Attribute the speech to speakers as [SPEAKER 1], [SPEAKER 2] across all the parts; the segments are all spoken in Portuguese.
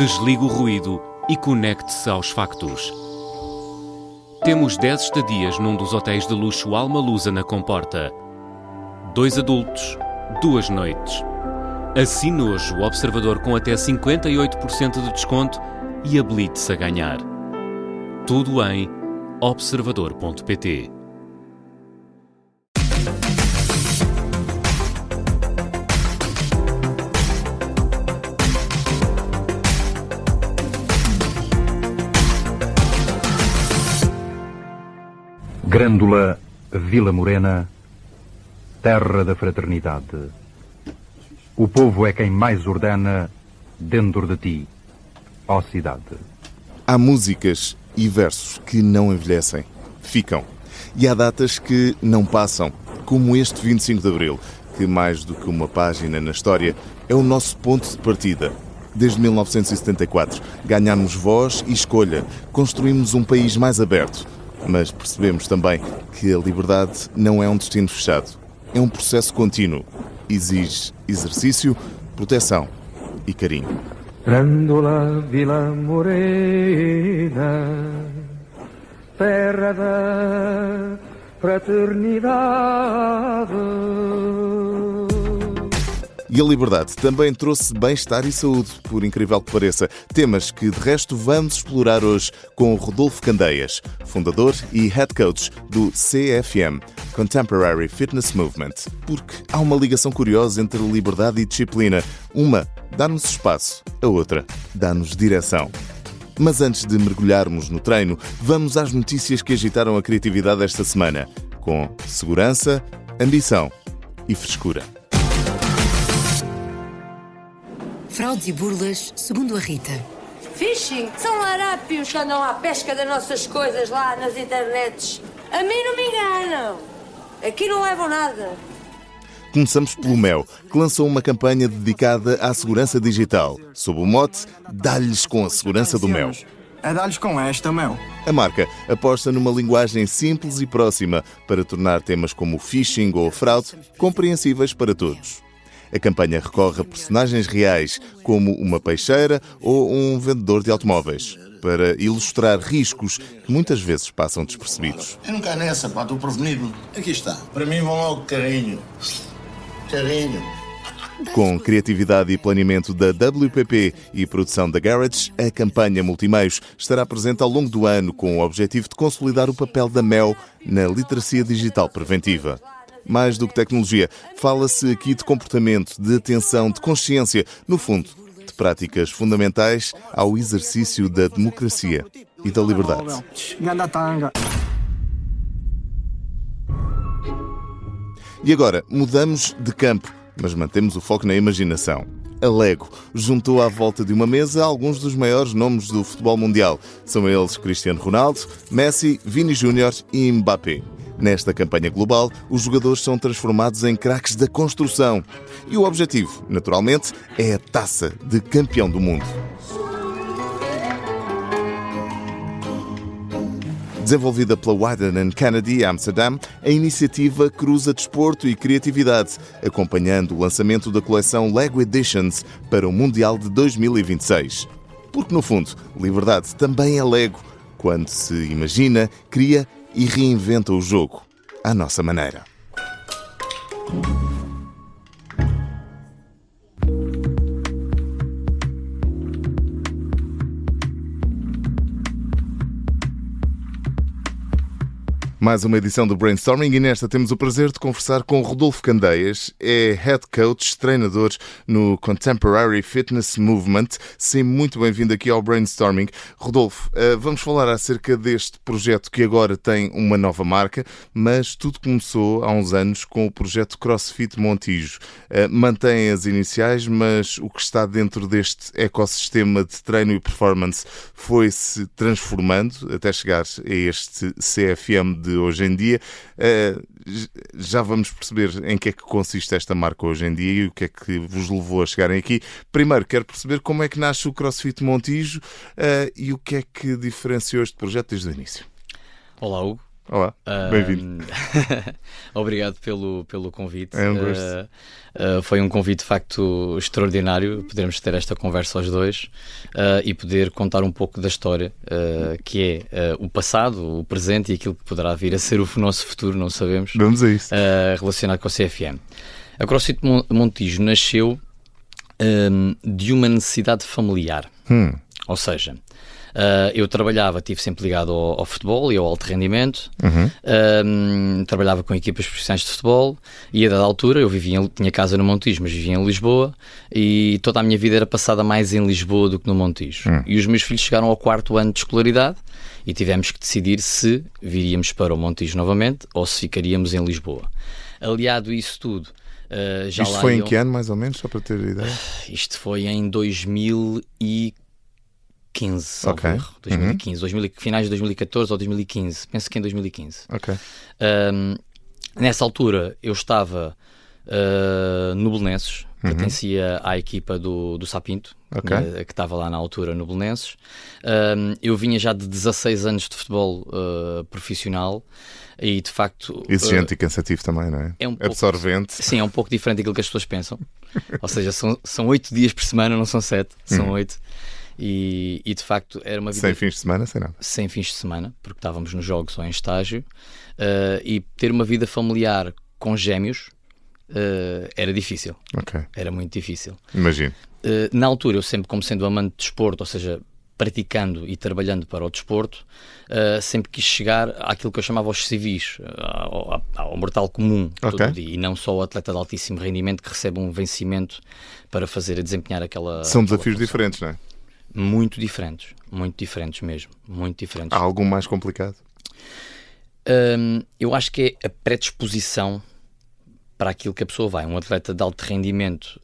[SPEAKER 1] Desligue o ruído e conecte-se aos factos. Temos 10 estadias num dos hotéis de luxo Alma Lusa na Comporta. 2 adultos, 2 noites. Assine hoje o Observador com até 58% de desconto e habilite-se a ganhar. Tudo em observador.pt.
[SPEAKER 2] Grândola, Vila Morena, terra da fraternidade. O povo é quem mais ordena dentro de ti, ó cidade.
[SPEAKER 3] Há músicas e versos que não envelhecem, ficam. E há datas que não passam, como este 25 de Abril, que mais do que uma página na história, é o nosso ponto de partida. Desde 1974, ganhámos voz e escolha, construímos um país mais aberto. Mas percebemos também que a liberdade não é um destino fechado. É um processo contínuo. Exige exercício, proteção e carinho.
[SPEAKER 4] Grândola, Vila Morena, terra da fraternidade.
[SPEAKER 3] E a liberdade também trouxe bem-estar e saúde, por incrível que pareça. Temas que, de resto, vamos explorar hoje com Rodolfo Candeias, fundador e head coach do CFM, Contemporary Fitness Movement. Porque há uma ligação curiosa entre liberdade e disciplina. Uma dá-nos espaço, a outra dá-nos direção. Mas antes de mergulharmos no treino, vamos às notícias que agitaram a criatividade esta semana, com segurança, ambição e frescura.
[SPEAKER 5] Fraudes e burlas, segundo a Rita.
[SPEAKER 6] Phishing são larápios que andam à pesca das nossas coisas lá nas internets. A mim não me enganam. Aqui não levam nada.
[SPEAKER 3] Começamos pelo Mel, que lançou uma campanha dedicada à segurança digital, sob o mote Dá-lhes com a segurança do Mel.
[SPEAKER 7] É dar-lhes com esta, Mel.
[SPEAKER 3] A marca aposta numa linguagem simples e próxima para tornar temas como o phishing ou a fraude compreensíveis para todos. A campanha recorre a personagens reais, como uma peixeira ou um vendedor de automóveis, para ilustrar riscos que muitas vezes passam despercebidos.
[SPEAKER 8] Eu não caio nessa, pá, estou prevenido. Aqui está. Para mim vão logo carrinho. Carrinho.
[SPEAKER 3] Com criatividade e planeamento da WPP e produção da Garage, a campanha Multimeios estará presente ao longo do ano com o objetivo de consolidar o papel da MEL na literacia digital preventiva. Mais do que tecnologia, fala-se aqui de comportamento, de atenção, de consciência, no fundo, de práticas fundamentais ao exercício da democracia e da liberdade. E agora, mudamos de campo, mas mantemos o foco na imaginação. A Lego juntou à volta de uma mesa alguns dos maiores nomes do futebol mundial. São eles Cristiano Ronaldo, Messi, Vini Júnior e Mbappé. Nesta campanha global, os jogadores são transformados em craques da construção. E o objetivo, naturalmente, é a taça de campeão do mundo. Desenvolvida pela Wieden & Kennedy, Amsterdam, a iniciativa cruza desporto e criatividade, acompanhando o lançamento da coleção Lego Editions para o Mundial de 2026. Porque, no fundo, liberdade também é Lego, quando se imagina, cria e reinventa o jogo à nossa maneira. Mais uma edição do Brainstorming e nesta temos o prazer de conversar com Rodolfo Candeias, é Head Coach, treinador no Contemporary Fitness Movement. Sim, muito bem-vindo aqui ao Brainstorming. Rodolfo, vamos falar acerca deste projeto que agora tem uma nova marca, mas tudo começou há uns anos com o projeto CrossFit Montijo. Mantém as iniciais, mas o que está dentro deste ecossistema de treino e performance foi-se transformando até chegar a este CFM de hoje em dia. Já vamos perceber em que é que consiste esta marca hoje em dia e o que é que vos levou a chegarem aqui. Primeiro, quero perceber como é que nasce o CrossFit Montijo e o que é que diferenciou este projeto desde o início.
[SPEAKER 9] Olá, Hugo.
[SPEAKER 3] Olá, bem-vindo.
[SPEAKER 9] Obrigado pelo convite.
[SPEAKER 3] É um gosto.
[SPEAKER 9] Foi um convite de facto extraordinário podermos ter esta conversa aos dois e poder contar um pouco da história que é o passado, o presente e aquilo que poderá vir a ser o nosso futuro, não sabemos.
[SPEAKER 3] Vamos a isso.
[SPEAKER 9] Relacionado com a CFM. A CrossFit Montijo nasceu de uma necessidade familiar. Ou seja, eu estive sempre ligado ao futebol e ao alto rendimento, trabalhava com equipas profissionais de futebol e a dada altura eu tinha casa no Montijo, mas vivia em Lisboa e toda a minha vida era passada mais em Lisboa do que no Montijo. E os meus filhos chegaram ao 4º ano de escolaridade e tivemos que decidir se viríamos para o Montijo novamente ou se ficaríamos em Lisboa. Aliado a isso tudo,
[SPEAKER 3] isto foi em que ano, mais ou menos, só para ter ideia?
[SPEAKER 9] Isto foi em 2015, salvo erro. 2015, finais de 2014 ou 2015. Penso que em 2015. Nessa altura eu estava no Belenenses, pertencia à equipa do Sapinto, que estava lá na altura no Belenenses. Eu vinha já de 16 anos de futebol profissional e de facto...
[SPEAKER 3] Exigente e cansativo também, não é?
[SPEAKER 9] É um pouco,
[SPEAKER 3] absorvente.
[SPEAKER 9] Sim, é um pouco diferente daquilo que as pessoas pensam. Ou seja, são 8 dias por semana, não são 7, são 8. E de facto era uma vida...
[SPEAKER 3] Sem fins de semana, sem nada?
[SPEAKER 9] Sem fins de semana, porque estávamos nos jogos ou em estágio. E ter uma vida familiar com gêmeos era difícil. Era muito difícil.
[SPEAKER 3] Imagino.
[SPEAKER 9] Na altura, eu sempre, como sendo amante de desporto, ou seja, praticando e trabalhando para o desporto, sempre quis chegar àquilo que eu chamava os civis, ao mortal comum todo dia, e não só o atleta de altíssimo rendimento que recebe um vencimento para desempenhar aquela...
[SPEAKER 3] São desafios diferentes, não é?
[SPEAKER 9] Muito diferentes mesmo, muito diferentes.
[SPEAKER 3] Há algum mais complicado?
[SPEAKER 9] Eu acho que é a predisposição para aquilo que a pessoa vai. Um atleta de alto rendimento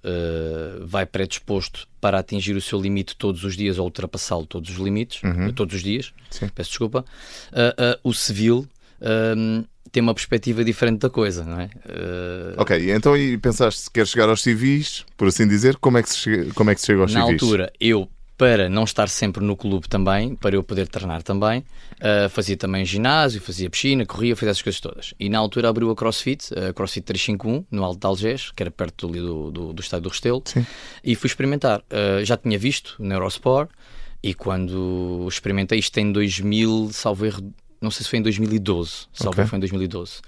[SPEAKER 9] vai predisposto para atingir o seu limite todos os dias ou ultrapassá-lo todos os limites, todos os dias. Sim. Peço desculpa. O civil tem uma perspectiva diferente da coisa, não é?
[SPEAKER 3] Então e pensaste se queres chegar aos civis, por assim dizer, como é que se chega aos civis?
[SPEAKER 9] Na altura, para não estar sempre no clube também, para eu poder treinar também, fazia também ginásio, fazia piscina, corria, fazia essas coisas todas. E na altura abriu a CrossFit 351, no Alto de Algés, que era perto ali do estádio do Restelo. Sim. E fui experimentar. Já tinha visto no Eurosport, e quando experimentei isto em 2000, salvo erro, não sei se foi em 2012, salvo erro foi em 2012,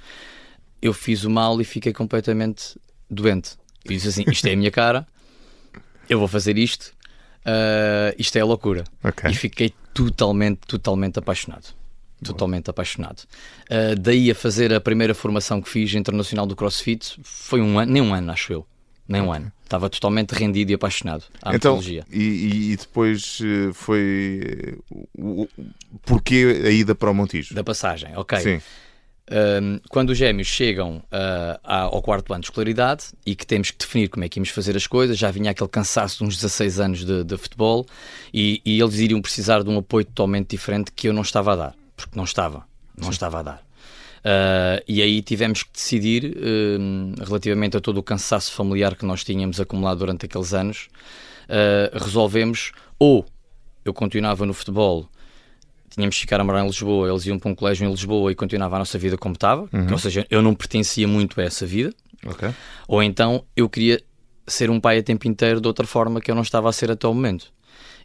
[SPEAKER 9] eu fiz uma aula e fiquei completamente doente. E disse assim, isto é a minha cara, eu vou fazer isto, isto é a loucura. E fiquei totalmente apaixonado. Totalmente apaixonado. Daí a fazer a primeira formação que fiz internacional do CrossFit foi nem um ano, acho eu. Nem um ano. Estava totalmente rendido e apaixonado à metodologia.
[SPEAKER 3] E depois foi... Porquê a ida para o Montijo?
[SPEAKER 9] Da passagem,
[SPEAKER 3] Sim.
[SPEAKER 9] Quando os gêmeos chegam ao 4º ano de escolaridade e que temos que definir como é que íamos fazer as coisas, já vinha aquele cansaço de uns 16 anos de futebol e eles iriam precisar de um apoio totalmente diferente que eu não estava a dar, porque não estava a dar. E aí tivemos que decidir, relativamente a todo o cansaço familiar que nós tínhamos acumulado durante aqueles anos, resolvemos, ou eu continuava no futebol, tínhamos que ficar a morar em Lisboa, eles iam para um colégio em Lisboa e continuava a nossa vida como estava, ou seja, eu não pertencia muito a essa vida, ou então eu queria ser um pai a tempo inteiro de outra forma que eu não estava a ser até o momento.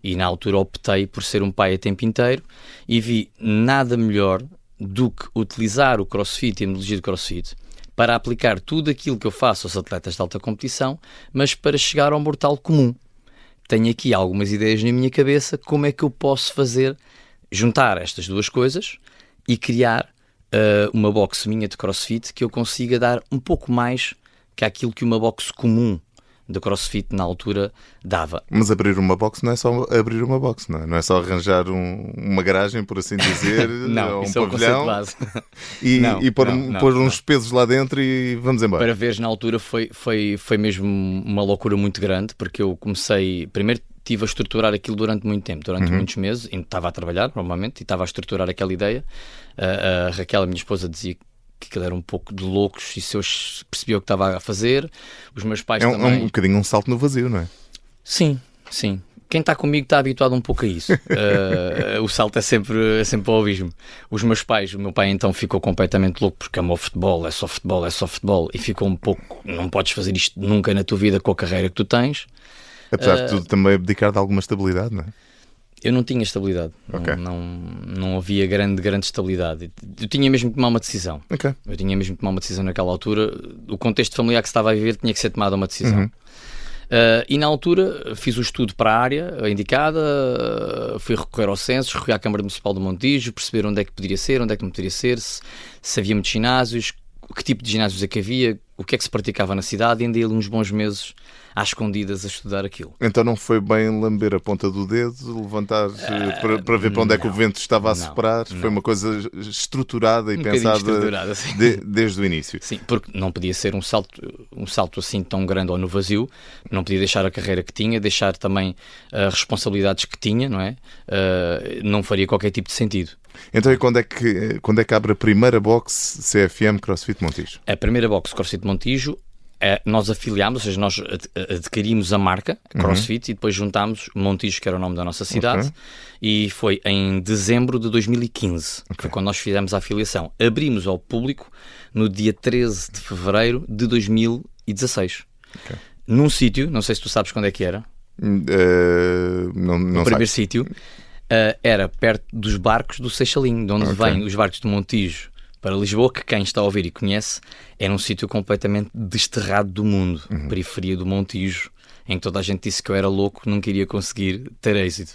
[SPEAKER 9] E na altura optei por ser um pai a tempo inteiro e vi nada melhor do que utilizar o CrossFit e a metodologia do CrossFit para aplicar tudo aquilo que eu faço aos atletas de alta competição, mas para chegar ao mortal comum. Tenho aqui algumas ideias na minha cabeça, como é que eu posso juntar estas duas coisas e criar uma box minha de CrossFit que eu consiga dar um pouco mais que aquilo que uma box comum de CrossFit na altura dava.
[SPEAKER 3] Mas abrir uma box não é só abrir uma box, não é? Não é só arranjar uma garagem, por assim dizer,
[SPEAKER 9] não,
[SPEAKER 3] um
[SPEAKER 9] isso
[SPEAKER 3] pavilhão
[SPEAKER 9] é o conceito de base.
[SPEAKER 3] e pôr uns pesos lá dentro e vamos embora.
[SPEAKER 9] Para veres, na altura foi mesmo uma loucura muito grande, porque eu comecei, primeiro estive a estruturar aquilo durante muito tempo, durante muitos meses, e estava a trabalhar normalmente e estava a estruturar aquela ideia. A Raquel, a minha esposa, dizia que aquilo era um pouco de loucos e se eu percebia o que estava a fazer. Os meus pais também...
[SPEAKER 3] É um bocadinho um salto no vazio, não é?
[SPEAKER 9] Sim. Quem está comigo está habituado um pouco a isso. O salto é sempre ao abismo. Os meus pais, o meu pai então ficou completamente louco porque amou futebol, é só futebol, e ficou um pouco, não podes fazer isto nunca na tua vida com a carreira que tu tens.
[SPEAKER 3] Apesar de tudo também abdicar de alguma estabilidade, não é?
[SPEAKER 9] Eu não tinha estabilidade,
[SPEAKER 3] Okay.
[SPEAKER 9] não havia grande estabilidade. Eu tinha mesmo que tomar uma decisão.
[SPEAKER 3] Okay.
[SPEAKER 9] Eu tinha mesmo que tomar uma decisão naquela altura. O contexto familiar que se estava a viver tinha que ser tomada uma decisão. E na altura fiz o estudo para a área indicada, fui recorrer ao censo, recorri à Câmara Municipal do Montijo, perceber onde é que poderia ser, onde é que não poderia ser, se havia muitos ginásios, que tipo de ginásios é que havia, o que é que se praticava na cidade, e andei ali uns bons meses às escondidas a estudar aquilo.
[SPEAKER 3] Então não foi bem lamber a ponta do dedo, levantar para ver para onde é que o vento estava a soprar? Foi uma coisa estruturada e pensada desde o início?
[SPEAKER 9] Sim, porque não podia ser um salto assim tão grande ou no vazio, não podia deixar a carreira que tinha, deixar também as responsabilidades que tinha, não é? Não faria qualquer tipo de sentido.
[SPEAKER 3] Então e quando é que abre a primeira box CFM CrossFit Montijo?
[SPEAKER 9] A primeira box CrossFit Montijo, nós afiliámos, ou seja, nós adquirimos a marca CrossFit e depois juntámos Montijo, que era o nome da nossa cidade, e foi em dezembro de 2015, foi quando nós fizemos a afiliação. Abrimos ao público no dia 13 de fevereiro de 2016. Num sítio, não sei se tu sabes quando é que era.
[SPEAKER 3] Não
[SPEAKER 9] o primeiro sítio era perto dos barcos do Seixalinho, de onde vêm os barcos do Montijo para Lisboa, que quem está a ouvir e conhece, era um sítio completamente desterrado do mundo, periferia do Montijo, em que toda a gente disse que eu era louco, nunca iria conseguir ter êxito.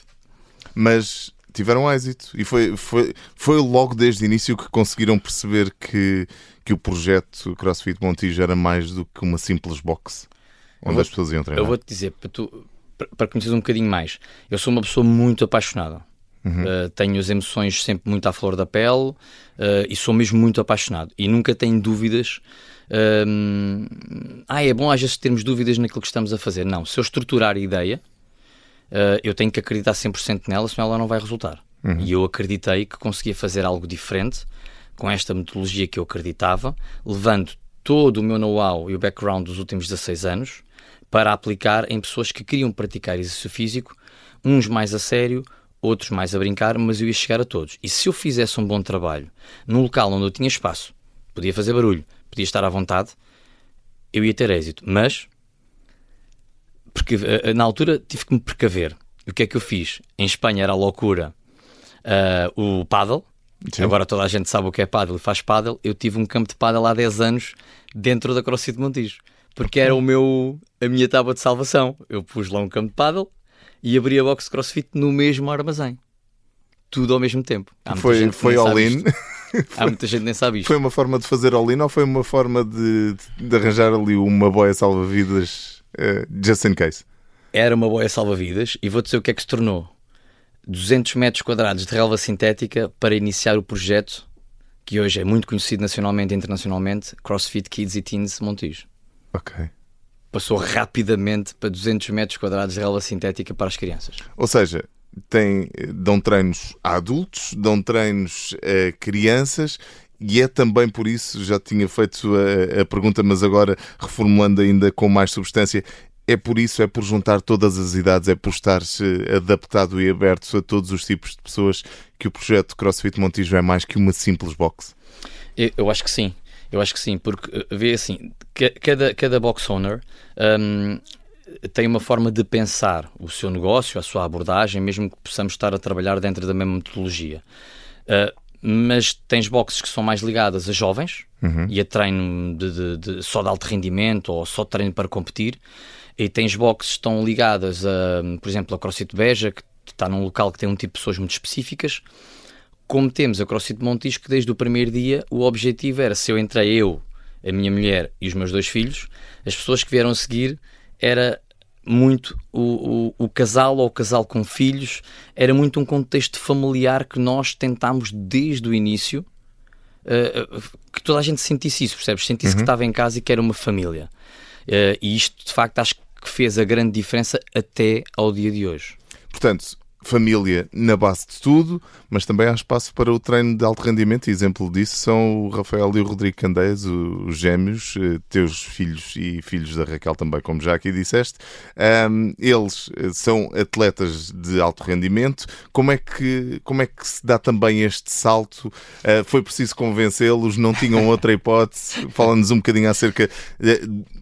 [SPEAKER 3] Mas tiveram êxito e foi logo desde o início que conseguiram perceber que o projeto CrossFit Montijo era mais do que uma simples box onde as pessoas iam treinar.
[SPEAKER 9] Eu vou-te dizer, para conheceres um bocadinho mais, eu sou uma pessoa muito apaixonada. Tenho as emoções sempre muito à flor da pele e sou mesmo muito apaixonado e nunca tenho dúvidas. É bom às vezes termos dúvidas naquilo que estamos a fazer. Não, se eu estruturar a ideia, eu tenho que acreditar 100% nela, senão ela não vai resultar. E eu acreditei que conseguia fazer algo diferente com esta metodologia que eu acreditava, levando todo o meu know-how e o background dos últimos 16 anos para aplicar em pessoas que queriam praticar exercício físico, uns mais a sério, outros mais a brincar, mas eu ia chegar a todos. E se eu fizesse um bom trabalho num local onde eu tinha espaço, podia fazer barulho, podia estar à vontade, eu ia ter êxito. Mas, porque na altura tive que me precaver. E o que é que eu fiz? Em Espanha era a loucura o pádel. Sim. Agora toda a gente sabe o que é pádel e faz pádel. Eu tive um campo de pádel há 10 anos dentro da CrossFit Montijo. Porque era a minha tábua de salvação. Eu pus lá um campo de pádel e abri a box de CrossFit no mesmo armazém. Tudo ao mesmo tempo.
[SPEAKER 3] Foi all-in?
[SPEAKER 9] Há muita gente que nem sabe isto.
[SPEAKER 3] Foi uma forma de fazer all-in ou foi uma forma de arranjar ali uma boia salva-vidas just in case?
[SPEAKER 9] Era uma boia salva-vidas e vou-te dizer o que é que se tornou. 200 metros quadrados de relva sintética para iniciar o projeto que hoje é muito conhecido nacionalmente e internacionalmente, CrossFit Kids e Teens Montijo.
[SPEAKER 3] Ok.
[SPEAKER 9] Passou rapidamente para 200 metros quadrados de relva sintética para as crianças.
[SPEAKER 3] Ou seja, dão treinos a adultos, dão treinos a crianças e é também por isso, já tinha feito a pergunta, mas agora reformulando ainda com mais substância, é por isso, é por juntar todas as idades, é por estar adaptado e aberto a todos os tipos de pessoas que o projeto CrossFit Montijo é mais que uma simples box?
[SPEAKER 9] Eu acho que sim. Eu acho que sim, porque vê assim, cada box owner tem uma forma de pensar o seu negócio, a sua abordagem, mesmo que possamos estar a trabalhar dentro da mesma metodologia. Mas tens boxes que são mais ligadas a jovens e a treino só de alto rendimento ou só de treino para competir, e tens boxes que estão ligadas a, por exemplo, a CrossFit Beja, que está num local que tem um tipo de pessoas muito específicas, como temos a CrossFit Montijo, que desde o primeiro dia o objetivo era, se eu entrei a minha mulher e os meus 2 filhos, as pessoas que vieram a seguir era muito o casal ou o casal com filhos, era muito um contexto familiar que nós tentámos desde o início que toda a gente sentisse isso, percebes? Sentisse que estava em casa e que era uma família. E isto de facto acho que fez a grande diferença até ao dia de hoje.
[SPEAKER 3] Portanto, família na base de tudo, mas também há espaço para o treino de alto rendimento, e exemplo disso são o Rafael e o Rodrigo Candeias, os gêmeos, teus filhos e filhos da Raquel também, como já aqui disseste. Eles são atletas de alto rendimento. Como é que se dá também este salto? Foi preciso convencê-los? Não tinham outra hipótese? Fala-nos um bocadinho acerca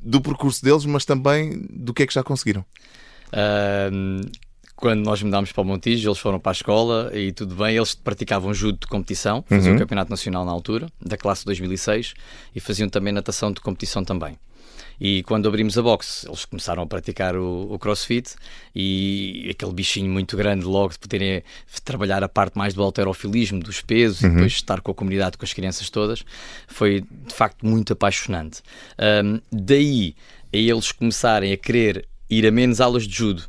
[SPEAKER 3] do percurso deles, mas também do que é que já conseguiram.
[SPEAKER 9] Quando nós mudámos para o Montijo, eles foram para a escola e tudo bem, eles praticavam judo de competição, faziam o campeonato nacional na altura, da classe de 2006, e faziam também natação de competição também. E quando abrimos a boxe, eles começaram a praticar o crossfit, e aquele bichinho muito grande logo de poderem trabalhar a parte mais do halterofilismo, dos pesos, e depois estar com a comunidade, com as crianças todas, foi de facto muito apaixonante. Daí a eles começarem a querer ir a menos aulas de judo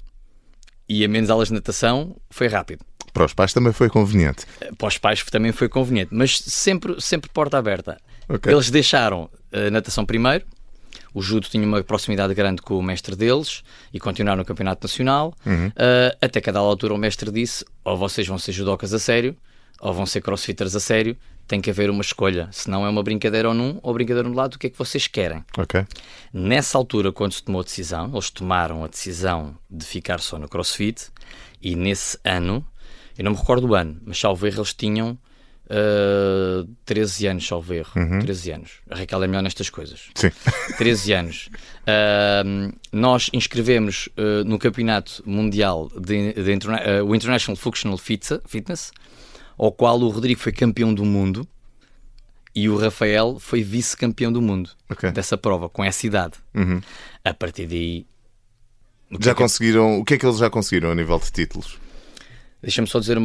[SPEAKER 9] e a menos aulas de natação, foi rápido.
[SPEAKER 3] Para os pais também foi conveniente.
[SPEAKER 9] Para os pais também foi conveniente, mas sempre porta aberta.
[SPEAKER 3] Okay.
[SPEAKER 9] Eles deixaram a natação primeiro, o judo tinha uma proximidade grande com o mestre deles e continuaram no campeonato nacional, até que a dada altura o mestre disse: ou vocês vão ser judocas a sério, ou vão ser crossfitters a sério, tem que haver uma escolha, senão é uma brincadeira ou num, ou brincadeira no lado, o que é que vocês querem?
[SPEAKER 3] Okay.
[SPEAKER 9] Nessa altura, quando se tomou a decisão, eles tomaram a decisão de ficar só no crossfit, e nesse ano, eu não me recordo o ano, mas salvo erro, eles tinham 13 anos, salvo erro. 13 anos. A Raquel é melhor nestas coisas.
[SPEAKER 3] Sim.
[SPEAKER 9] 13 anos. Nós inscrevemos no Campeonato Mundial o International Functional Fitness, ao qual o Rodrigo foi campeão do mundo e o Rafael foi vice-campeão do mundo dessa prova, com essa idade. A partir daí... O
[SPEAKER 3] que é que eles já conseguiram a nível de títulos?
[SPEAKER 9] Deixa-me só dizer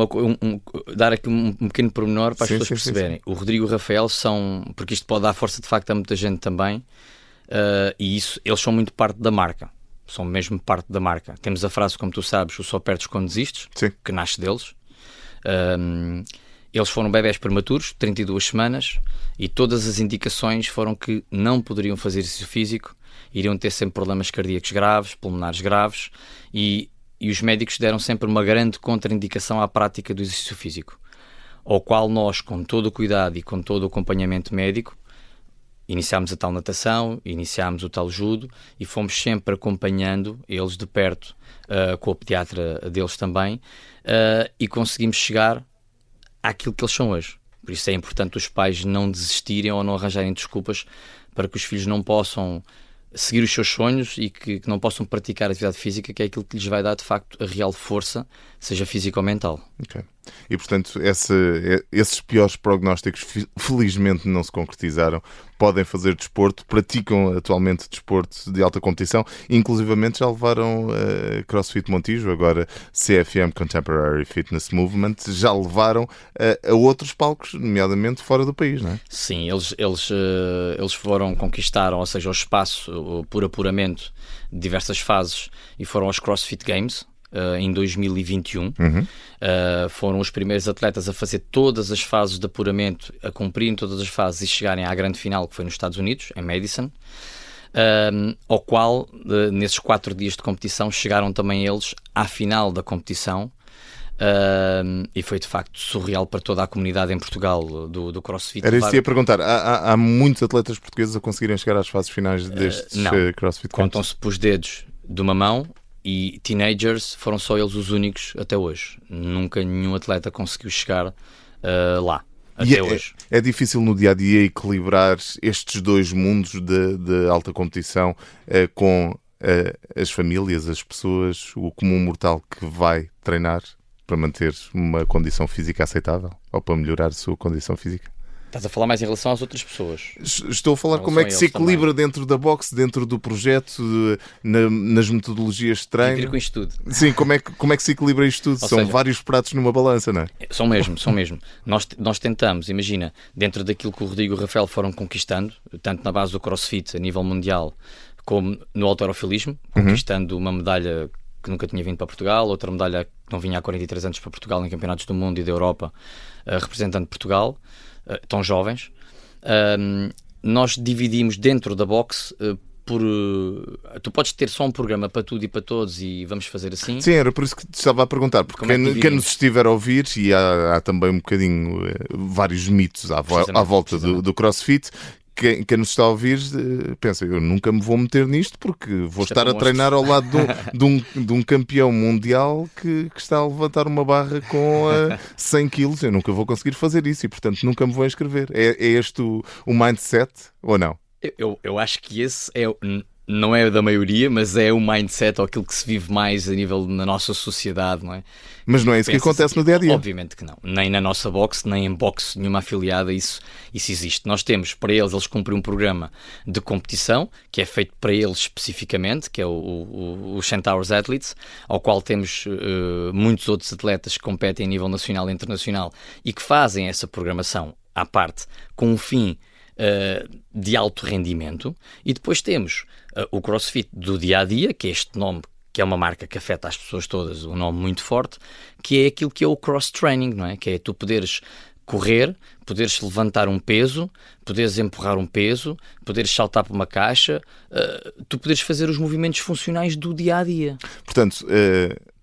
[SPEAKER 9] dar aqui um pequeno pormenor para as pessoas perceberem. Sim. O Rodrigo e o Rafael são... Porque isto pode dar força de facto a muita gente também, e isso, eles são muito parte da marca. São mesmo parte da marca. Temos a frase, como tu sabes, o só perdes quando desistes, que nasce deles. Eles foram bebés prematuros, 32 semanas, e todas as indicações foram que não poderiam fazer exercício físico, iriam ter sempre problemas cardíacos graves, pulmonares graves, e os médicos deram sempre uma grande contraindicação à prática do exercício físico, ao qual nós, com todo o cuidado e com todo o acompanhamento médico, iniciámos a tal natação, iniciámos o tal judo, e fomos sempre acompanhando eles de perto, com o pediatra deles também, e conseguimos chegar àquilo que eles são hoje. Por isso é importante os pais não desistirem ou não arranjarem desculpas para que os filhos não possam seguir os seus sonhos e que não possam praticar atividade física, que é aquilo que lhes vai dar de facto a real força, seja física ou mental. E portanto esses piores prognósticos felizmente não se concretizaram. Podem fazer desporto, praticam atualmente desporto de alta competição, inclusivamente já levaram CrossFit Montijo, agora CFM Contemporary Fitness Movement, já levaram a outros palcos, nomeadamente fora do país, não é? Sim, eles foram conquistar, ou seja, o espaço por apuramento de diversas fases, e foram aos CrossFit Games em 2021. Foram os primeiros atletas a fazer todas as fases de apuramento, a cumprirem todas as fases e chegarem à grande final, que foi nos Estados Unidos, em Madison, ao qual, nesses 4 dias de competição, chegaram também eles à final da competição, e foi de facto surreal para toda a comunidade em Portugal do CrossFit. Era isso que ia perguntar, há muitos atletas portugueses a conseguirem chegar às fases finais destes CrossFit? Contam-se pelos dedos de uma mão, e teenagers foram só eles os únicos até hoje. Nunca nenhum atleta conseguiu chegar lá, até hoje. É difícil no dia-a-dia equilibrar estes dois mundos de alta competição com as famílias, as pessoas, o comum mortal que vai treinar para manter uma condição física aceitável ou para melhorar a sua condição física? Estás a falar mais em relação às outras pessoas? Estou a falar como é que se equilibra também dentro da boxe, dentro do projeto, nas metodologias de treino. Vir com isto tudo. Sim, como é que se equilibra isto tudo? São vários pratos numa balança, não é? São mesmo. Nós tentamos, imagina, dentro daquilo que o Rodrigo e o Rafael foram conquistando, tanto na base do CrossFit a nível mundial, como no halterofilismo, conquistando uma medalha que nunca tinha vindo para Portugal, outra medalha que não vinha há 43 anos para Portugal em campeonatos do mundo e da Europa, representando Portugal. Tão jovens, nós dividimos dentro da boxe Tu podes ter só um programa para tudo e para todos e vamos fazer assim?
[SPEAKER 3] Sim, era por isso que te estava a perguntar, porque quem nos estiver a ouvir, e há também um bocadinho vários mitos à volta do CrossFit. Quem nos está a ouvir pensa, eu nunca me vou meter nisto porque vou estar a treinar ao lado de um campeão mundial que está a levantar uma barra com 100 quilos. Eu nunca vou conseguir fazer isso e, portanto, nunca me vou inscrever. É este o mindset ou não?
[SPEAKER 9] Eu acho que esse não é da maioria, mas é o mindset ou aquilo que se vive mais a nível na nossa sociedade, não é?
[SPEAKER 3] Mas não é isso que acontece no dia-a-dia.
[SPEAKER 9] Obviamente que não. Nem na nossa boxe, nem em boxe nenhuma afiliada isso existe. Nós temos para eles cumprem um programa de competição que é feito para eles especificamente, que é o Centaurs Athletes, ao qual temos muitos outros atletas que competem a nível nacional e internacional e que fazem essa programação à parte com um fim de alto rendimento. E depois temos o CrossFit do dia-a-dia, que é este nome, que é uma marca que afeta as pessoas todas, um nome muito forte, que é aquilo que é o cross-training, não é? Que é tu poderes correr, poderes levantar um peso, poderes empurrar um peso, poderes saltar para uma caixa, tu poderes fazer os movimentos funcionais do dia-a-dia.
[SPEAKER 3] Portanto,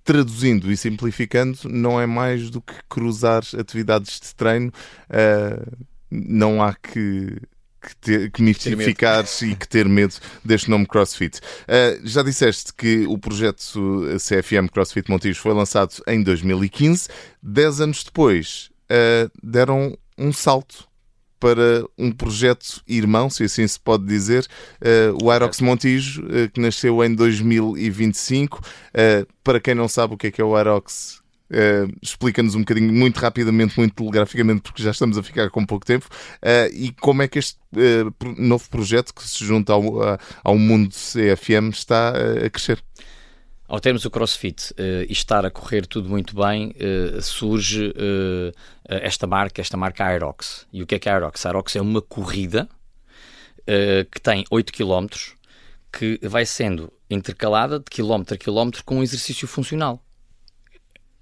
[SPEAKER 3] traduzindo e simplificando, não é mais do que cruzar atividades de treino. Não há que mistificar e que ter medo deste nome CrossFit. Já disseste que o projeto CFM CrossFit Montijo foi lançado em 2015. 10 anos depois, deram um salto para um projeto irmão, se assim se pode dizer, o Aerox Montijo, que nasceu em 2025. Para quem não sabe o que é o Aerox, explica-nos um bocadinho, muito rapidamente, muito telegraficamente, porque já estamos a ficar com pouco tempo, e como é que este novo projeto que se junta ao mundo CFM está a crescer.
[SPEAKER 9] Ao termos o CrossFit e estar a correr tudo muito bem, surge esta marca Aerox. E o que é a Aerox? A Aerox é uma corrida que tem 8 km, que vai sendo intercalada de quilómetro a quilómetro com um exercício funcional.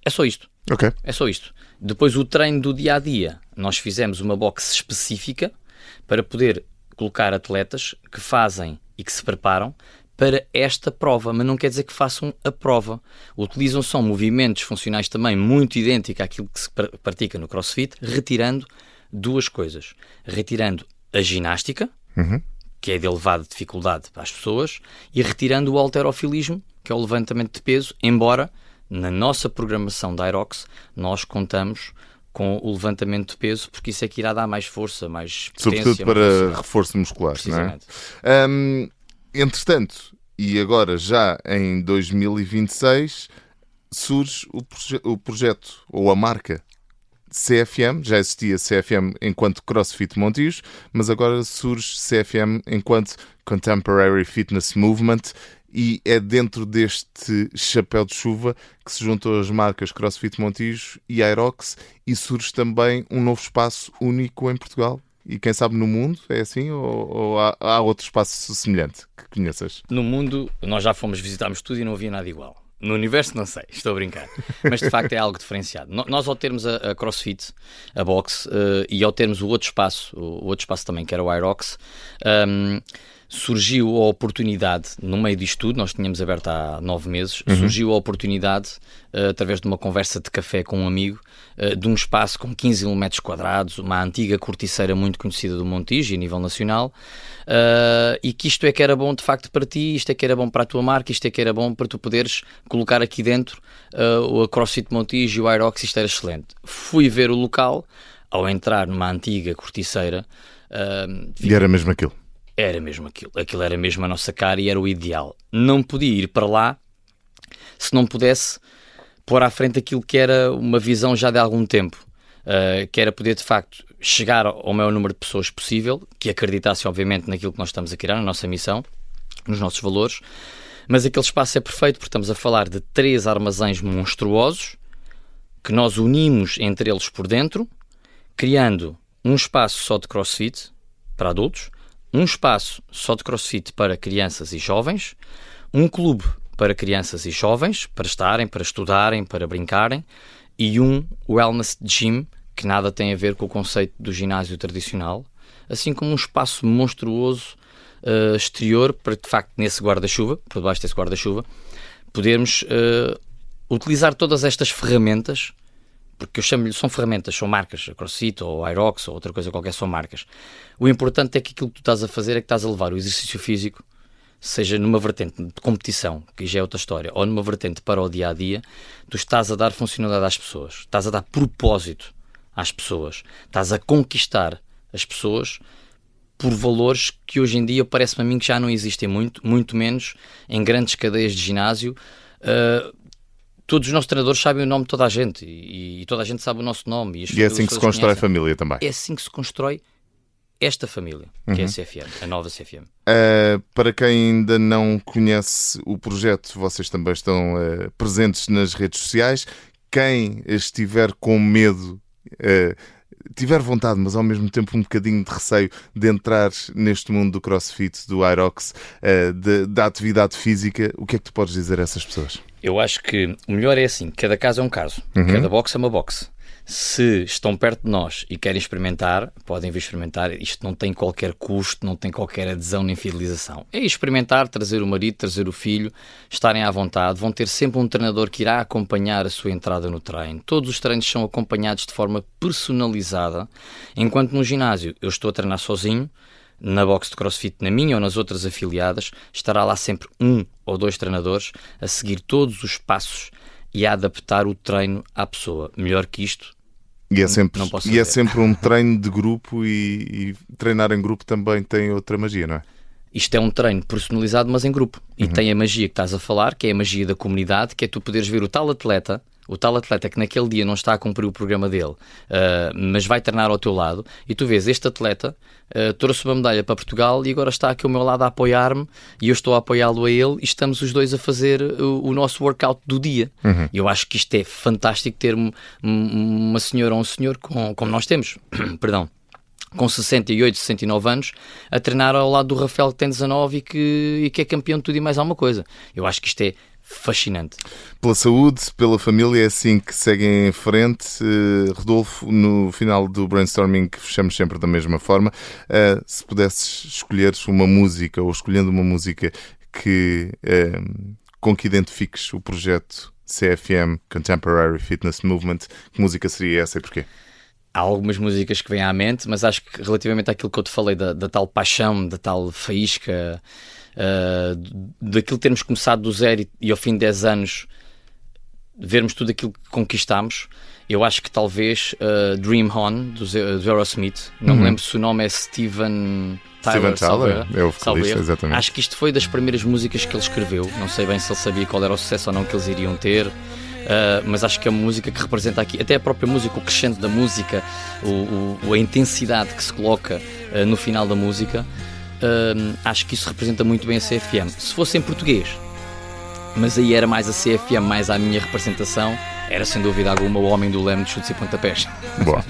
[SPEAKER 9] É só isto.
[SPEAKER 3] Okay.
[SPEAKER 9] É só isto. Depois o treino do dia-a-dia, nós fizemos uma box específica para poder colocar atletas que fazem e que se preparam para esta prova, mas não quer dizer que façam a prova. Utilizam só movimentos funcionais também muito idênticos àquilo que se pratica no CrossFit, retirando duas coisas. Retirando a ginástica, que é de elevada dificuldade para as pessoas, e retirando o halterofilismo, que é o levantamento de peso, embora na nossa programação da Aerox nós contamos com o levantamento de peso, porque isso é que irá dar mais força, mais potência.
[SPEAKER 3] Sobretudo para reforço muscular, não é? Entretanto, e agora já em 2026, surge o projeto, ou a marca CFM. Já existia CFM enquanto CrossFit Montijo, mas agora surge CFM enquanto Contemporary Fitness Movement, e é dentro deste chapéu de chuva que se juntam as marcas CrossFit Montijo e Aerox, e surge também um novo espaço único em Portugal. E quem sabe no mundo, é assim? Ou há outro espaço semelhante que conheças?
[SPEAKER 9] No mundo, nós já fomos, visitámos tudo e não havia nada igual. No universo não sei, estou a brincar. Mas de facto é algo diferenciado. Nós ao termos a CrossFit, a boxe, e ao termos o outro espaço também, que era o Aerox, surgiu a oportunidade, no meio disto tudo, nós tínhamos aberto há 9 meses, surgiu a oportunidade, através de uma conversa de café com um amigo, de um espaço com 15 mil metros quadrados, uma antiga corticeira muito conhecida do Montijo a nível nacional, e que isto é que era bom de facto para ti, isto é que era bom para a tua marca, isto é que era bom para tu poderes colocar aqui dentro o CrossFit Montijo e o Aerox. Isto era excelente. Fui ver o local, ao entrar numa antiga corticeira,
[SPEAKER 3] e era mesmo aquilo.
[SPEAKER 9] Era mesmo aquilo. Aquilo era mesmo a nossa cara e era o ideal. Não podia ir para lá se não pudesse pôr à frente aquilo que era uma visão já de algum tempo, que era poder de facto chegar ao maior número de pessoas possível, que acreditassem obviamente naquilo que nós estamos a criar, na nossa missão, nos nossos valores. Mas aquele espaço é perfeito porque estamos a falar de 3 armazéns monstruosos que nós unimos entre eles por dentro, criando um espaço só de CrossFit para adultos, um espaço só de CrossFit para crianças e jovens, um clube para crianças e jovens, para estarem, para estudarem, para brincarem, e um wellness gym, que nada tem a ver com o conceito do ginásio tradicional, assim como um espaço monstruoso exterior para, de facto, nesse guarda-chuva, por debaixo desse guarda-chuva, podermos utilizar todas estas ferramentas, porque eu chamo-lhe, são ferramentas, são marcas, a CrossFit ou a Aerox ou outra coisa qualquer, são marcas. O importante é que aquilo que tu estás a fazer é que estás a levar o exercício físico, seja numa vertente de competição, que já é outra história, ou numa vertente para o dia-a-dia, tu estás a dar funcionalidade às pessoas, estás a dar propósito às pessoas, estás a conquistar as pessoas por valores que hoje em dia parece-me a mim que já não existem muito menos em grandes cadeias de ginásio. Todos os nossos treinadores sabem o nome de toda a gente e toda a gente sabe o nosso nome.
[SPEAKER 3] E é assim que se constrói a família também.
[SPEAKER 9] É assim que se constrói esta família, que é a CFM, a nova CFM.
[SPEAKER 3] Para quem ainda não conhece o projeto, vocês também estão presentes nas redes sociais. Quem estiver com medo, tiver vontade, mas ao mesmo tempo um bocadinho de receio de entrar neste mundo do CrossFit, do Aerox, da atividade física, o que é que tu podes dizer a essas pessoas?
[SPEAKER 9] Eu acho que o melhor é assim, cada caso é um caso, cada boxe é uma boxe. Se estão perto de nós e querem experimentar, podem vir experimentar. Isto não tem qualquer custo, não tem qualquer adesão nem fidelização. É experimentar, trazer o marido, trazer o filho, estarem à vontade. Vão ter sempre um treinador que irá acompanhar a sua entrada no treino. Todos os treinos são acompanhados de forma personalizada, enquanto no ginásio eu estou a treinar sozinho. Na box de CrossFit, na minha ou nas outras afiliadas, estará lá sempre 1 ou 2 treinadores a seguir todos os passos e a adaptar o treino à pessoa. Melhor que isto,
[SPEAKER 3] e é sempre um treino de grupo e treinar em grupo também tem outra magia, não é?
[SPEAKER 9] Isto é um treino personalizado, mas em grupo. E tem a magia que estás a falar, que é a magia da comunidade, que é tu poderes ver o tal atleta que naquele dia não está a cumprir o programa dele, mas vai treinar ao teu lado, e tu vês, este atleta trouxe uma medalha para Portugal e agora está aqui ao meu lado a apoiar-me e eu estou a apoiá-lo a ele e estamos os dois a fazer o nosso workout do dia. Eu acho que isto é fantástico ter uma senhora ou um senhor como nós temos, perdão, com 68, 69 anos, a treinar ao lado do Rafael que tem 19 e que é campeão de tudo e mais alguma coisa. Eu acho que isto é fascinante.
[SPEAKER 3] Pela saúde, pela família, é assim que seguem em frente. Rodolfo, no final do brainstorming fechamos sempre da mesma forma. Se pudesses escolher uma música, ou escolhendo uma música com que identifiques o projeto CFM, Contemporary Fitness Movement, que música seria essa e porquê?
[SPEAKER 9] Há algumas músicas que vêm à mente, mas acho que relativamente àquilo que eu te falei, da tal paixão, da tal faísca, daquilo termos começado do zero e ao fim de 10 anos vermos tudo aquilo que conquistámos, eu acho que talvez Dream On, do Aerosmith, não me lembro se o nome é Steven Tyler,
[SPEAKER 3] é o vocalista, exatamente.
[SPEAKER 9] Acho que isto foi das primeiras músicas que ele escreveu, não sei bem se ele sabia qual era o sucesso ou não que eles iriam ter. Mas acho que é uma música que representa aqui, até a própria música, o crescente da música, a intensidade que se coloca no final da música, acho que isso representa muito bem a CFM. Se fosse em português, mas aí era mais a CFM, mais a minha representação, era sem dúvida alguma o Homem do Leme de Chutes e Pontapés.
[SPEAKER 3] Boa.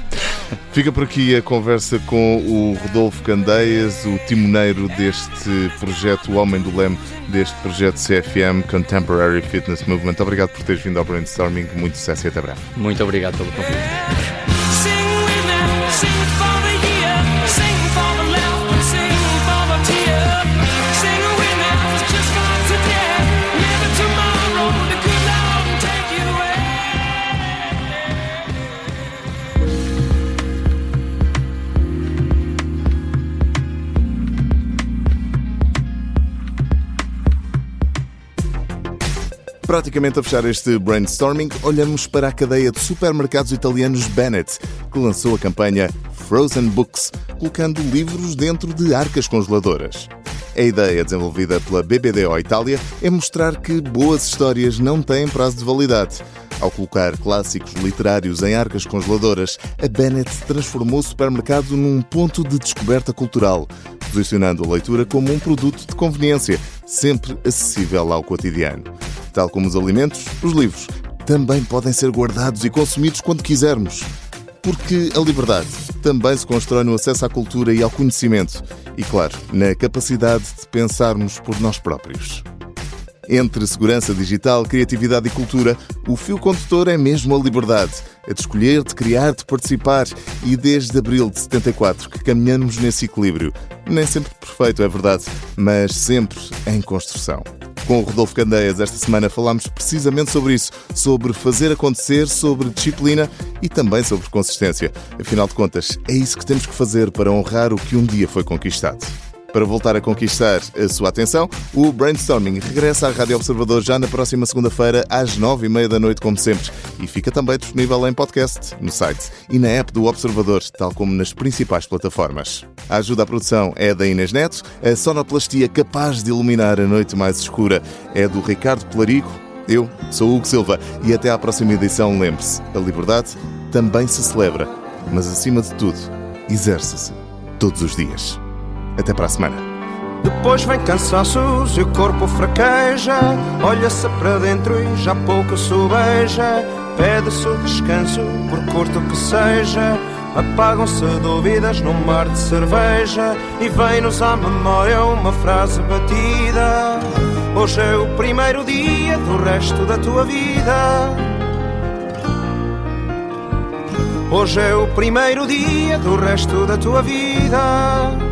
[SPEAKER 3] Fica por aqui a conversa com o Rodolfo Candeias, o timoneiro deste projeto, o Homem do Leme deste projeto CFM, Contemporary Fitness Movement. Obrigado por teres vindo ao brainstorming, muito sucesso e até breve.
[SPEAKER 9] Muito obrigado pelo convite.
[SPEAKER 3] Praticamente a fechar este brainstorming, olhamos para a cadeia de supermercados italianos Bennett, que lançou a campanha Frozen Books, colocando livros dentro de arcas congeladoras. A ideia, desenvolvida pela BBDO Itália, é mostrar que boas histórias não têm prazo de validade. Ao colocar clássicos literários em arcas congeladoras, a Bennett transformou o supermercado num ponto de descoberta cultural, posicionando a leitura como um produto de conveniência, sempre acessível ao cotidiano. Tal como os alimentos, os livros também podem ser guardados e consumidos quando quisermos. Porque a liberdade também se constrói no acesso à cultura e ao conhecimento. E, claro, na capacidade de pensarmos por nós próprios. Entre segurança digital, criatividade e cultura, o fio condutor é mesmo a liberdade. A de escolher, de criar, de participar. E desde abril de 74 que caminhamos nesse equilíbrio. Nem sempre perfeito, é verdade, mas sempre em construção. Com o Rodolfo Candeias, esta semana falámos precisamente sobre isso, sobre fazer acontecer, sobre disciplina e também sobre consistência. Afinal de contas, é isso que temos que fazer para honrar o que um dia foi conquistado. Para voltar a conquistar a sua atenção, o Brainstorming regressa à Rádio Observador já na próxima segunda-feira às 9h30 da noite, como sempre. E fica também disponível em podcast, no site e na app do Observador, tal como nas principais plataformas. A ajuda à produção é da Inês Neto, a sonoplastia capaz de iluminar a noite mais escura é do Ricardo Pelarigo. Eu sou Hugo Silva e até à próxima edição, lembre-se, a liberdade também se celebra, mas acima de tudo, exerce-se todos os dias. Até para a semana.
[SPEAKER 7] Depois vem cansaços e o corpo fraqueja. Olha-se para dentro e já pouco sobeja. Pede-se o descanso, por curto que seja. Apagam-se dúvidas num mar de cerveja. E vem-nos à memória uma frase batida: hoje é o primeiro dia do resto da tua vida. Hoje é o primeiro dia do resto da tua vida.